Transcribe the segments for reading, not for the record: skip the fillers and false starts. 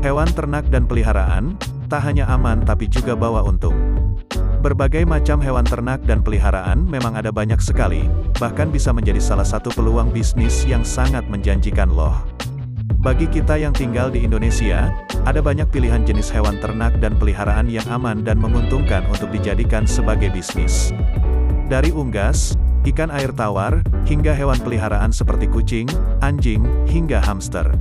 Hewan ternak dan peliharaan, tak hanya aman tapi juga bawa untung. Berbagai macam hewan ternak dan peliharaan memang ada banyak sekali, bahkan bisa menjadi salah satu peluang bisnis yang sangat menjanjikan loh. Bagi kita yang tinggal di Indonesia, ada banyak pilihan jenis hewan ternak dan peliharaan yang aman dan menguntungkan untuk dijadikan sebagai bisnis. Dari unggas, ikan air tawar, hingga hewan peliharaan seperti kucing, anjing, hingga hamster.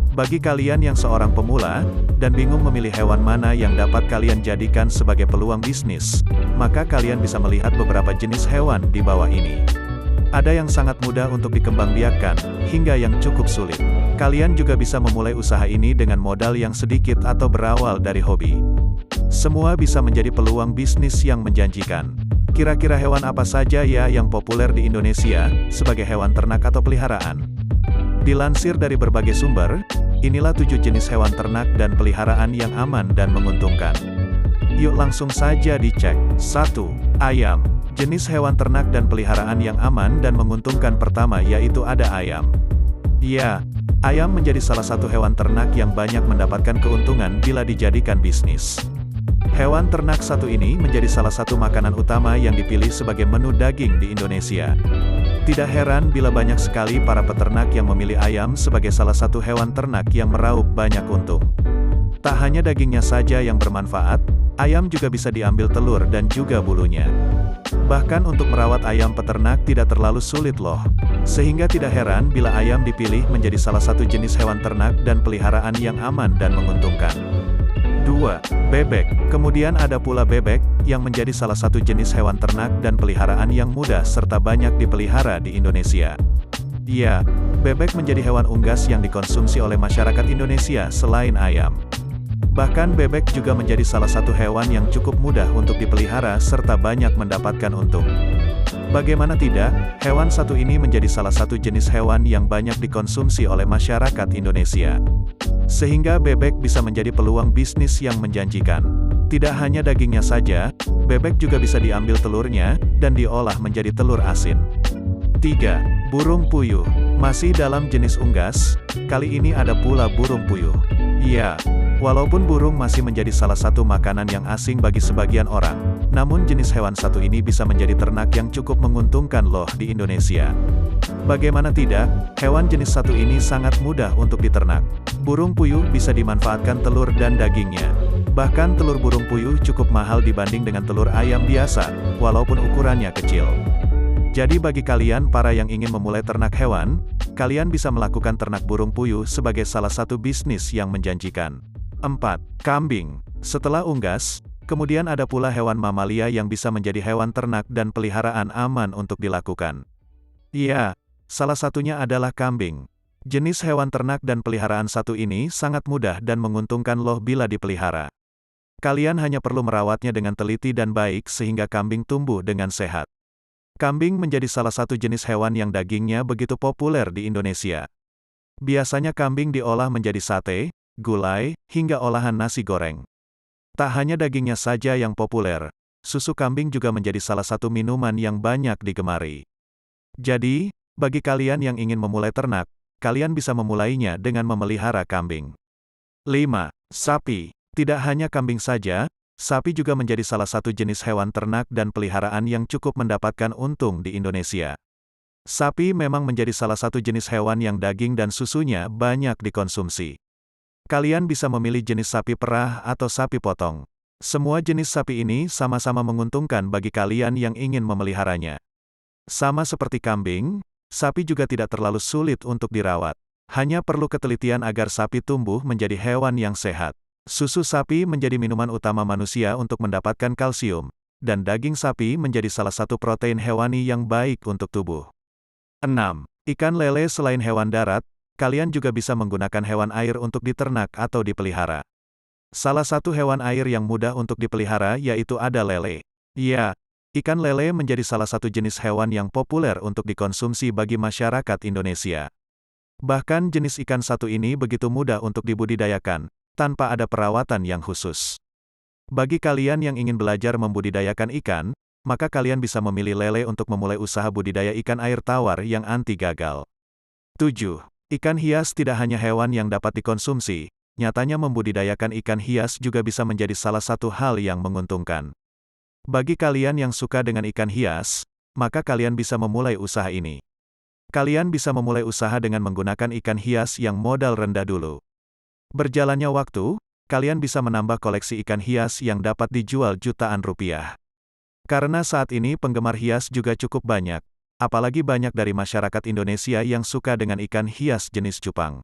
Bagi kalian yang seorang pemula, dan bingung memilih hewan mana yang dapat kalian jadikan sebagai peluang bisnis, maka kalian bisa melihat beberapa jenis hewan di bawah ini. Ada yang sangat mudah untuk dikembangbiakkan, hingga yang cukup sulit. Kalian juga bisa memulai usaha ini dengan modal yang sedikit atau berawal dari hobi. Semua bisa menjadi peluang bisnis yang menjanjikan. Kira-kira hewan apa saja ya yang populer di Indonesia, sebagai hewan ternak atau peliharaan? Dilansir dari berbagai sumber, inilah 7 jenis hewan ternak dan peliharaan yang aman dan menguntungkan. Yuk langsung saja dicek. 1. Ayam. Jenis hewan ternak dan peliharaan yang aman dan menguntungkan pertama yaitu ada ayam. Ya, ayam menjadi salah satu hewan ternak yang banyak mendapatkan keuntungan bila dijadikan bisnis. Hewan ternak satu ini menjadi salah satu makanan utama yang dipilih sebagai menu daging di Indonesia. Tidak heran bila banyak sekali para peternak yang memilih ayam sebagai salah satu hewan ternak yang meraup banyak untung. Tak hanya dagingnya saja yang bermanfaat, ayam juga bisa diambil telur dan juga bulunya. Bahkan untuk merawat ayam peternak tidak terlalu sulit loh. Sehingga tidak heran bila ayam dipilih menjadi salah satu jenis hewan ternak dan peliharaan yang aman dan menguntungkan. 2. Bebek. Kemudian ada pula bebek, yang menjadi salah satu jenis hewan ternak dan peliharaan yang mudah serta banyak dipelihara di Indonesia. Ya, bebek menjadi hewan unggas yang dikonsumsi oleh masyarakat Indonesia selain ayam. Bahkan bebek juga menjadi salah satu hewan yang cukup mudah untuk dipelihara serta banyak mendapatkan untung. Bagaimana tidak, hewan satu ini menjadi salah satu jenis hewan yang banyak dikonsumsi oleh masyarakat Indonesia. Sehingga bebek bisa menjadi peluang bisnis yang menjanjikan. Tidak hanya dagingnya saja, bebek juga bisa diambil telurnya, dan diolah menjadi telur asin. 3. Burung puyuh. Masih dalam jenis unggas, kali ini ada pula burung puyuh. Ya, walaupun burung masih menjadi salah satu makanan yang asing bagi sebagian orang, namun jenis hewan satu ini bisa menjadi ternak yang cukup menguntungkan loh di Indonesia. Bagaimana tidak, hewan jenis satu ini sangat mudah untuk diternak. Burung puyuh bisa dimanfaatkan telur dan dagingnya. Bahkan telur burung puyuh cukup mahal dibanding dengan telur ayam biasa, walaupun ukurannya kecil. Jadi bagi kalian para yang ingin memulai ternak hewan, kalian bisa melakukan ternak burung puyuh sebagai salah satu bisnis yang menjanjikan. 4. Kambing. Setelah unggas, kemudian ada pula hewan mamalia yang bisa menjadi hewan ternak dan peliharaan aman untuk dilakukan. Iya, salah satunya adalah kambing. Jenis hewan ternak dan peliharaan satu ini sangat mudah dan menguntungkan loh bila dipelihara. Kalian hanya perlu merawatnya dengan teliti dan baik sehingga kambing tumbuh dengan sehat. Kambing menjadi salah satu jenis hewan yang dagingnya begitu populer di Indonesia. Biasanya kambing diolah menjadi sate, gulai, hingga olahan nasi goreng. Tak hanya dagingnya saja yang populer, susu kambing juga menjadi salah satu minuman yang banyak digemari. Jadi, bagi kalian yang ingin memulai ternak, kalian bisa memulainya dengan memelihara kambing. 5. Sapi. Tidak hanya kambing saja, sapi juga menjadi salah satu jenis hewan ternak dan peliharaan yang cukup mendapatkan untung di Indonesia. Sapi memang menjadi salah satu jenis hewan yang daging dan susunya banyak dikonsumsi. Kalian bisa memilih jenis sapi perah atau sapi potong. Semua jenis sapi ini sama-sama menguntungkan bagi kalian yang ingin memeliharanya. Sama seperti kambing, sapi juga tidak terlalu sulit untuk dirawat. Hanya perlu ketelitian agar sapi tumbuh menjadi hewan yang sehat. Susu sapi menjadi minuman utama manusia untuk mendapatkan kalsium, dan daging sapi menjadi salah satu protein hewani yang baik untuk tubuh. 6. Ikan lele. Selain hewan darat, kalian juga bisa menggunakan hewan air untuk diternak atau dipelihara. Salah satu hewan air yang mudah untuk dipelihara yaitu ada lele. Ya, ikan lele menjadi salah satu jenis hewan yang populer untuk dikonsumsi bagi masyarakat Indonesia. Bahkan jenis ikan satu ini begitu mudah untuk dibudidayakan, tanpa ada perawatan yang khusus. Bagi kalian yang ingin belajar membudidayakan ikan, maka kalian bisa memilih lele untuk memulai usaha budidaya ikan air tawar yang anti gagal. 7. Ikan hias. Tidak hanya hewan yang dapat dikonsumsi, nyatanya membudidayakan ikan hias juga bisa menjadi salah satu hal yang menguntungkan. Bagi kalian yang suka dengan ikan hias, maka kalian bisa memulai usaha ini. Kalian bisa memulai usaha dengan menggunakan ikan hias yang modal rendah dulu. Berjalannya waktu, kalian bisa menambah koleksi ikan hias yang dapat dijual jutaan rupiah. Karena saat ini penggemar hias juga cukup banyak, apalagi banyak dari masyarakat Indonesia yang suka dengan ikan hias jenis cupang.